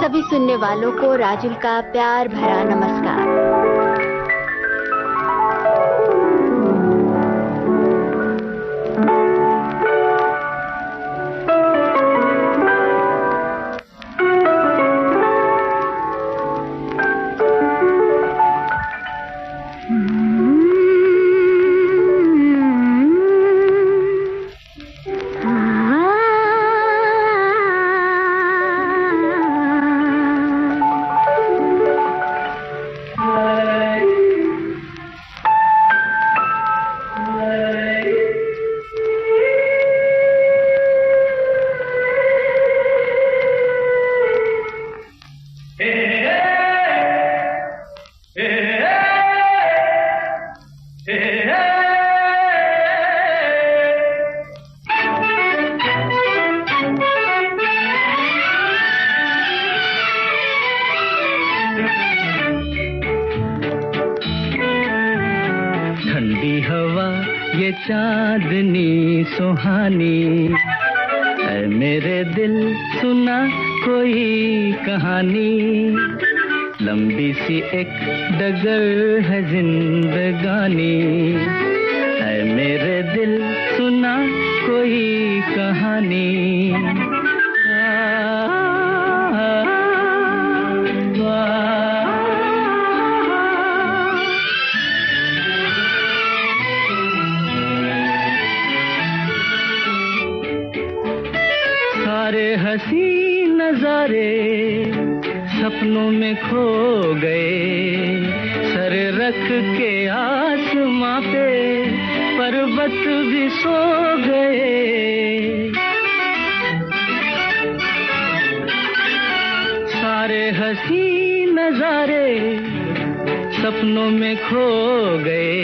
सभी सुनने वालों को राजुल का प्यार भरा नमस्कार। ठंडी हवा ये चांदनी सुहानी, ऐ मेरे दिल सुना कोई कहानी। लंबी सी एक डगर है जिंदगानी, ऐ मेरे दिल सुना कोई कहानी। सारे हंसी नजारे सपनों में खो गए, सर रख के आसमां पे पर्वत भी सो गए। सारे हंसी नजारे सपनों में खो गए,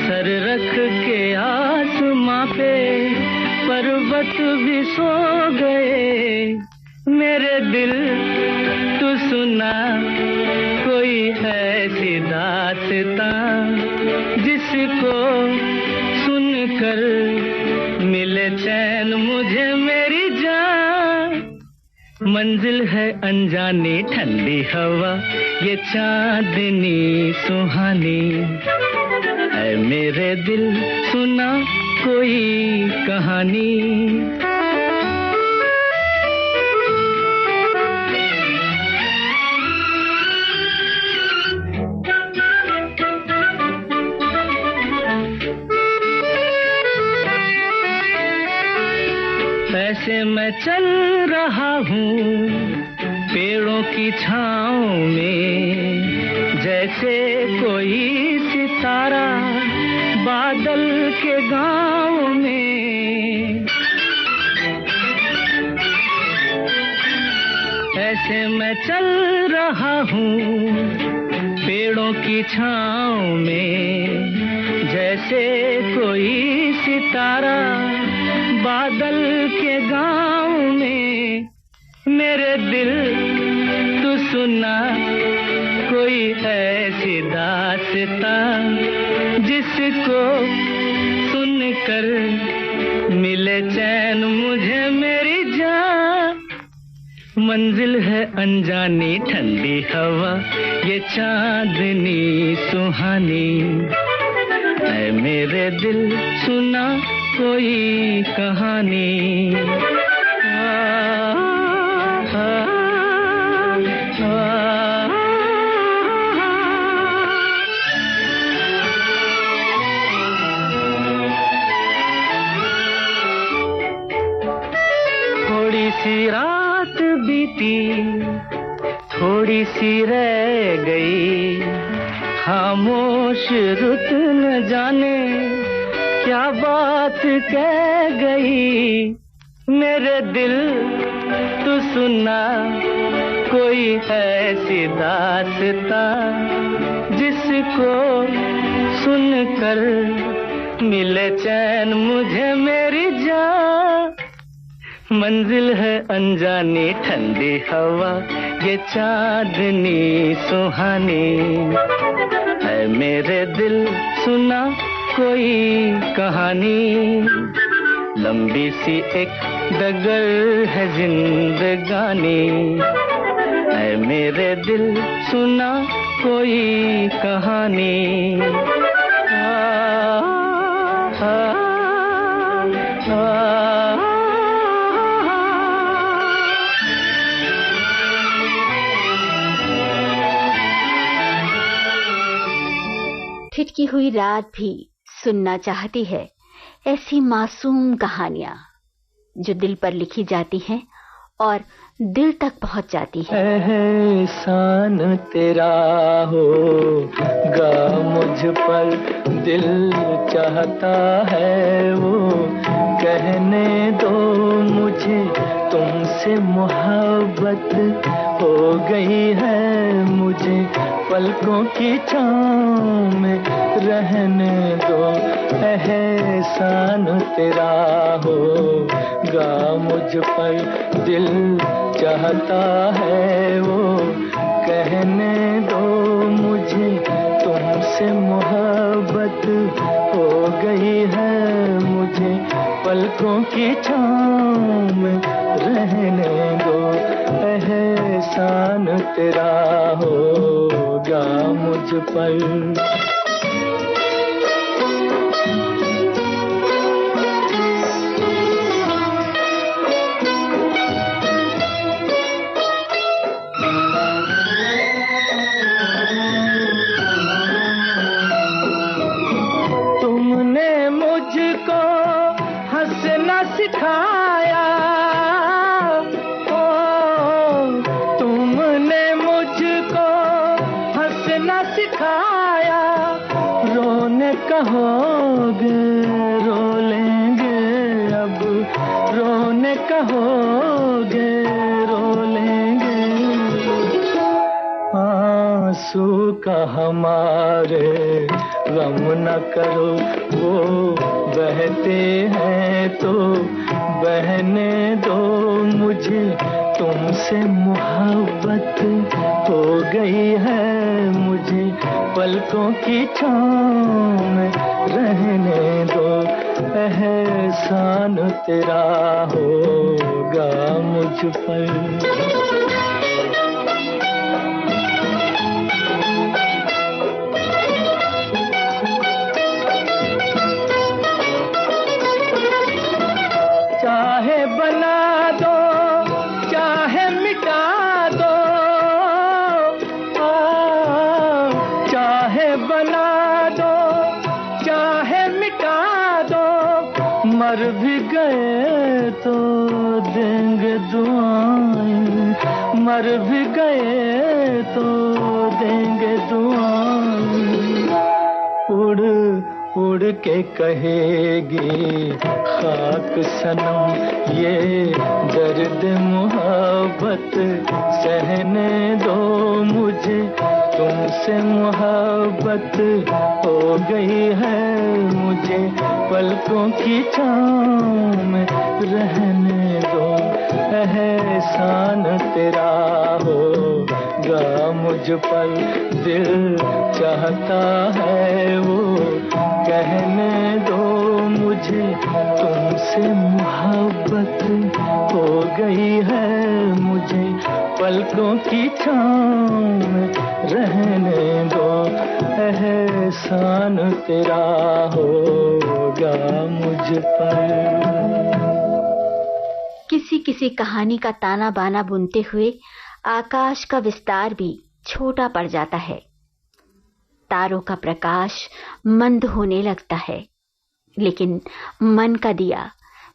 सर रख के आसमां पे पर्वत भी सो गए। मेरे दिल तू सुना कोई ऐसी दास्तां, जिसको सुनकर मिले चैन मुझे मेरी जान। मंजिल है अनजानी ठंडी हवा ये चांदनी सुहानी, ऐ मेरे दिल सुना कोई कहानी। ऐसे मैं चल रहा हूँ पेड़ों की छाँव में, जैसे कोई सितारा बादल के गाँव में। ऐसे मैं चल रहा हूँ पेड़ों की छाँव में, जैसे कोई सितारा बादल के गाँव में। मेरे दिल तू सुना कोई ऐसी दास्तां, जिसको सुनकर मिले चैन मुझे मेरी जान। मंजिल है अनजानी ठंडी हवा ये चांदनी सुहानी, ऐ मेरे दिल सुना कोई कहानी। थोड़ी सी रात बीती थोड़ी सी रह गई, खामोश रुत न जाने क्या बात कह गई। मेरे दिल तू सुना कोई ऐसी दास्तां, जिसको सुनकर मिले चैन मुझे मेरी जान। मंजिल है अनजानी ठंडी हवा ये चांदनी सुहानी, है मेरे दिल सुना कोई कहानी। लंबी सी एक डगर है जिंदगानी। ऐ मेरे दिल सुना कोई कहानी। ठिठकी हुई रात भी सुनना चाहती है ऐसी मासूम कहानियां जो दिल पर लिखी जाती हैं और दिल तक पहुंच जाती है। एहसान तेरा होगा मुझ पर, दिल चाहता है वो कहने दो मुझे, तुमसे मोहब्बत हो गई है मुझे, पलकों की छाँव में रहने दो। एहसान तेरा होगा मुझ पर, दिल चाहता है वो कहने दो मुझे, तुमसे मोहब्बत हो गई है मुझे, पलकों की छाँव में रहने दो। एहसान तेरा होगा मुझ पर। सिखाया ओ, तुमने मुझको हंसना सिखाया, रोने कहोगे रो लेंगे अब, रोने कहोगे रो लेंगे। आंसू का हमारे गम न करो, वो बहते हैं तो बहने दो मुझे, तुमसे मोहब्बत हो गई है मुझे, पलकों की छाँव में रहने दो। एहसान तेरा होगा मुझ पर। चाहे बना दो चाहे मिटा दो, चाहे बना दो चाहे मिटा दो, मर भी गए तो देंगे दुआएं, मर भी गए तो देंगे दुआएं। उड़ उड़ के कहेगी खाक सनम ये दर्द मोहब्बत, सहने दो मुझे, तुमसे मोहब्बत हो गई है मुझे, पलकों की छाँव में रहने दो। एहसान तेरा होगा मुझ पर, दिल चाहता है वो कहने दो मुझे, तुमसे मोहब्बत हो गई है मुझे, पलकों की छाँव में रहने दो। एहसान तेरा होगा मुझ पर। किसी किसी कहानी का ताना बाना बुनते हुए आकाश का विस्तार भी छोटा पड़ जाता है, तारों का प्रकाश मंद होने लगता है, लेकिन मन का दिया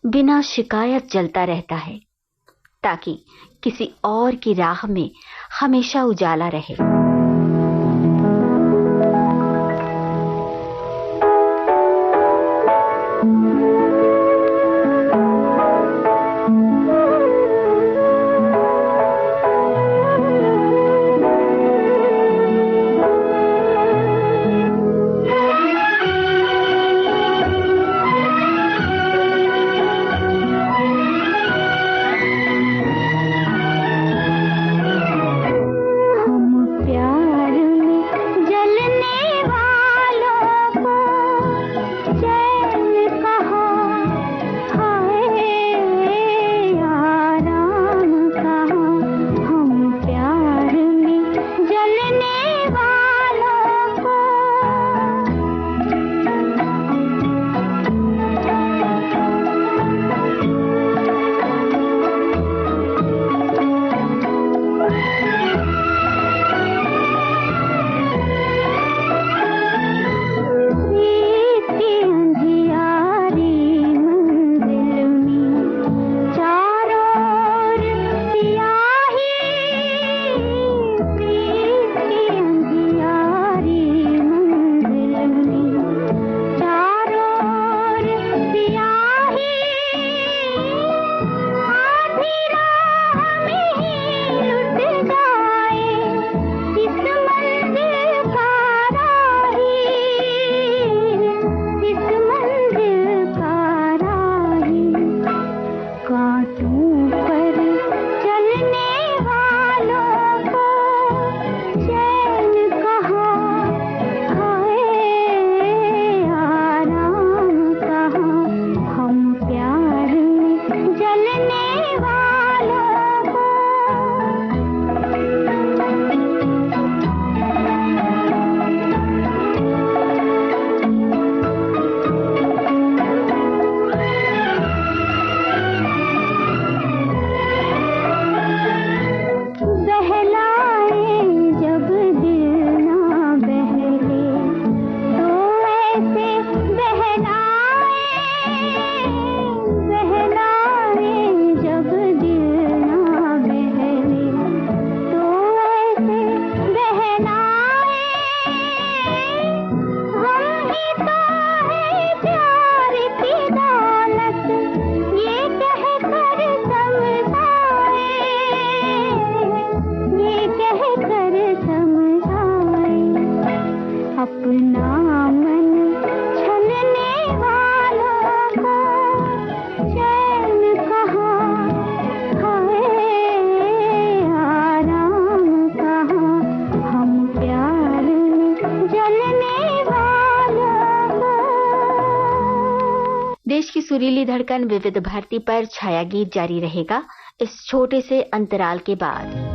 बिना शिकायत जलता रहता है, ताकि किसी और की राह में हमेशा उजाला रहे। प्यार सुरीली धड़कन विविध भारती पर छाया गीत जारी रहेगा इस छोटे से अंतराल के बाद।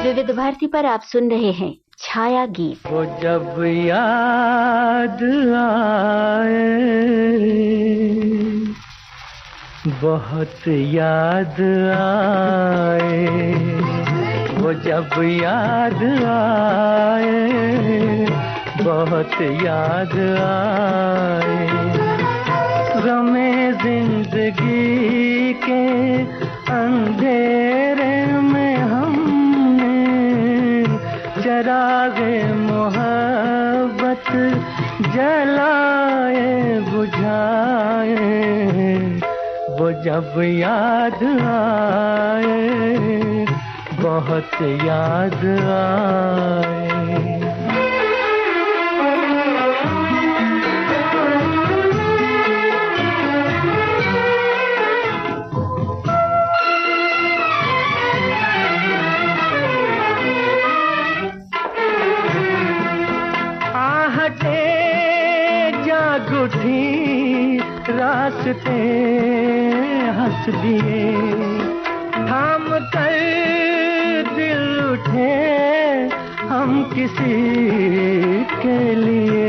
विविध भारती पर आप सुन रहे हैं छाया गीत। वो जब याद आए, बहुत याद आए, वो जब याद आए, बहुत याद आए, गमे जिंदगी के अंधेरे में हमने चरागे मोहब्बत जलाए बुझाए, वो जब याद आए, बहुत याद आए। रास्ते हंस दिए, थाम कर दिल उठे हम किसी के लिए।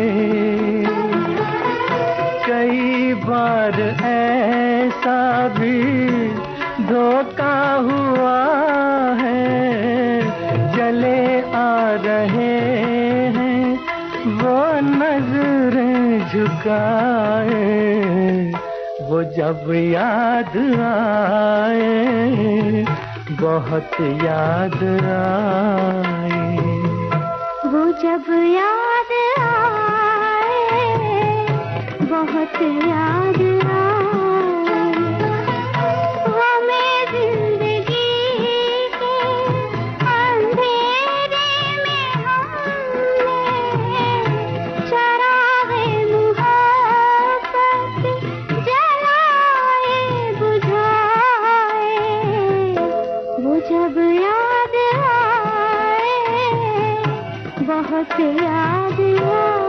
कई बार ऐसा भी धोखा हुआ है, चले आ रहे हैं वो नजरें झुकाए, वो जब याद आए, बहुत याद आए, वो जब याद आए, बहुत याद आए, वो मैं जिंदगी के अंधेरे में हमने चरागे मुहब्बत जलाए बुझाए, वो जब याद आए, बहुत याद आए।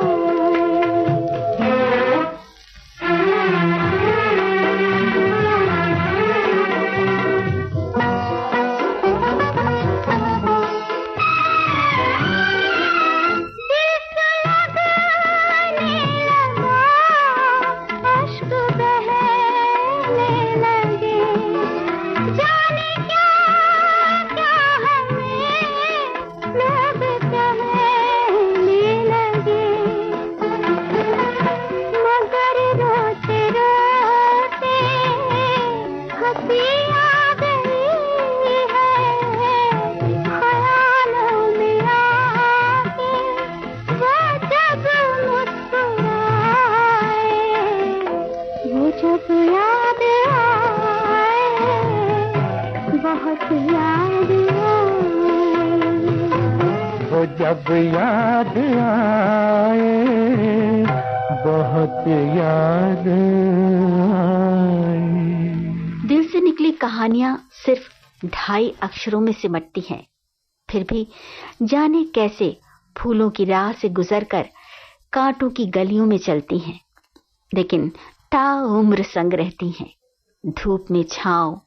जब याद आए, बहुत याद आए। दिल से निकली कहानियां सिर्फ 2.5 अक्षरों में सिमटती हैं, फिर भी जाने कैसे फूलों की राह से गुजरकर कांटों की गलियों में चलती हैं, लेकिन ताउम्र संग रहती हैं, धूप में छांव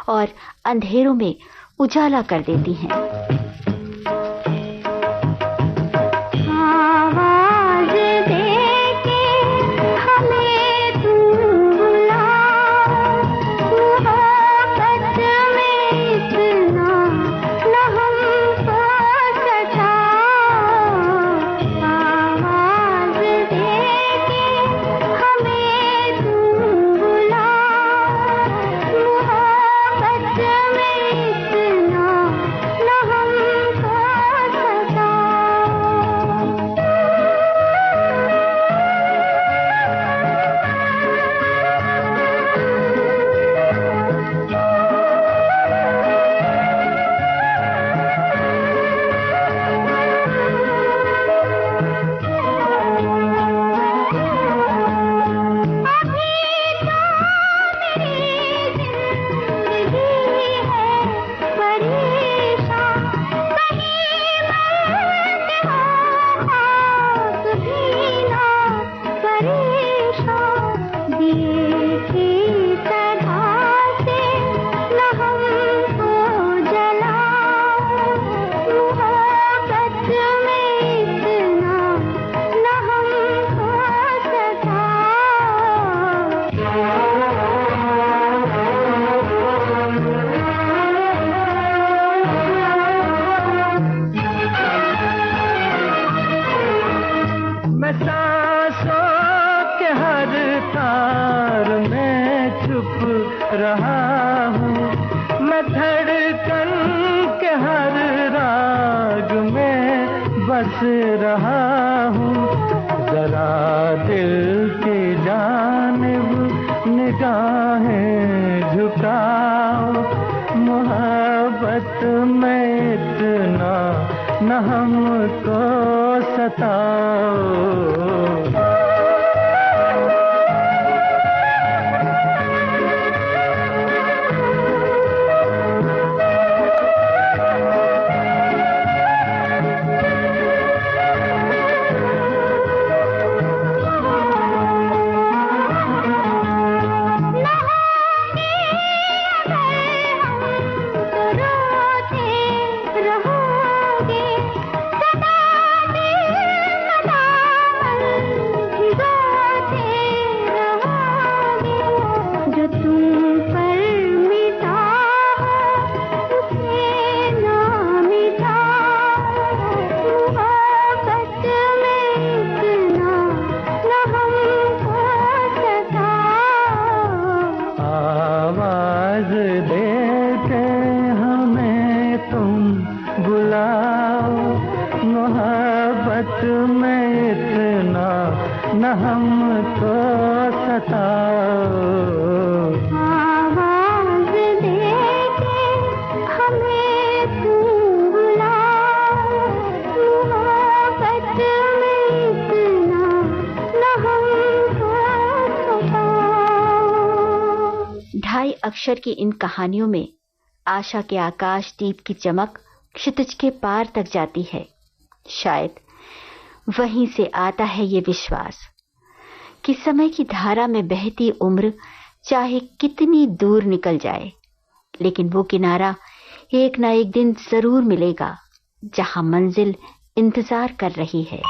और अंधेरों में उजाला कर देती हैं। बस रहा हूँ, जरा दिल की जानिब निगाहें झुकाओ, मोहब्बत में इतना न हमको सताओ। मोहब्बत में इतना न हमको सताओ। आवाज़ देके हमें तुम बुलाओ, मोहब्बत में इतना न हमको सताओ। 2.5 अक्षर की इन कहानियों में आशा के आकाश दीप की चमक क्षितिज के पार तक जाती है। शायद वहीं से आता है ये विश्वास कि समय की धारा में बहती उम्र चाहे कितनी दूर निकल जाए, लेकिन वो किनारा एक ना एक दिन जरूर मिलेगा जहां मंजिल इंतजार कर रही है।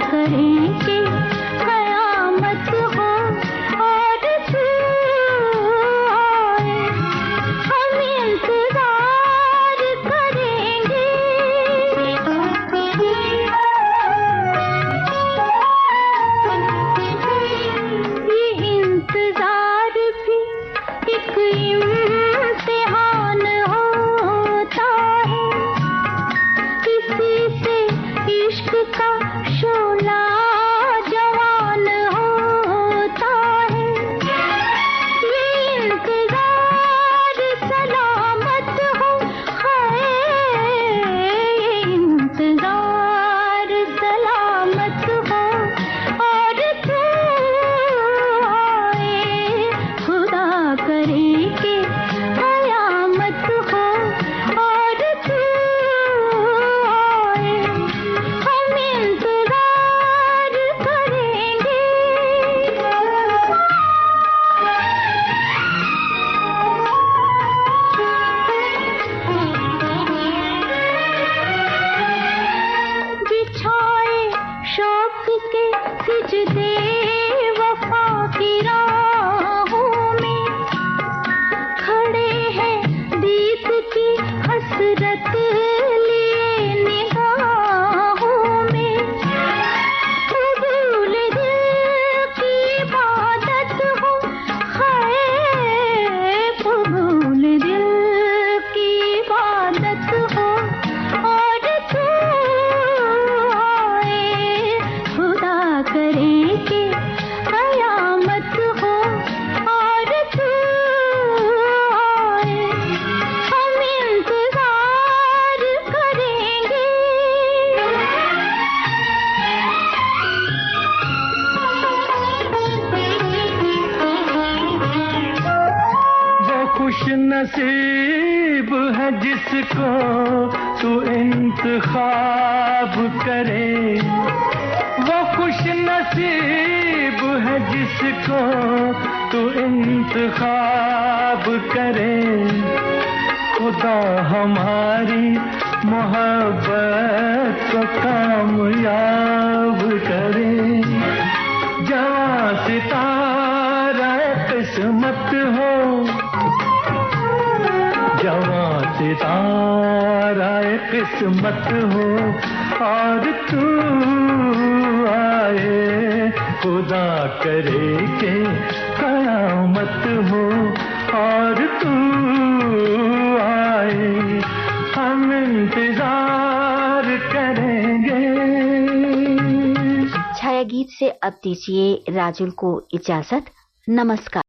करें कि सजदे वफा की राहों में खड़े हैं दीद की हसरत लिए निगाहों में। कबूल दिल की इबादत हो, हाय कबूल दिल की इबादत हो, और तू आए खुदा करे कि कयामत हो, और तू आए हम इंतजार करेंगे। वो खुश नसीब है जिसको तू इंतखाब करे, वो खुश नसीब है जिसको तू इंतखाब करे। खुदा हमारी मोहब्बत को कामयाब करे। जवां सितारा किस्मत हो, जवां सितारा किस्मत हो, और तू आए खुदा करे के कयामत हो, और तू आए हम इंतजार करेंगे। छाया गीत से अब दीजिए राजुल को इजाजत। नमस्कार।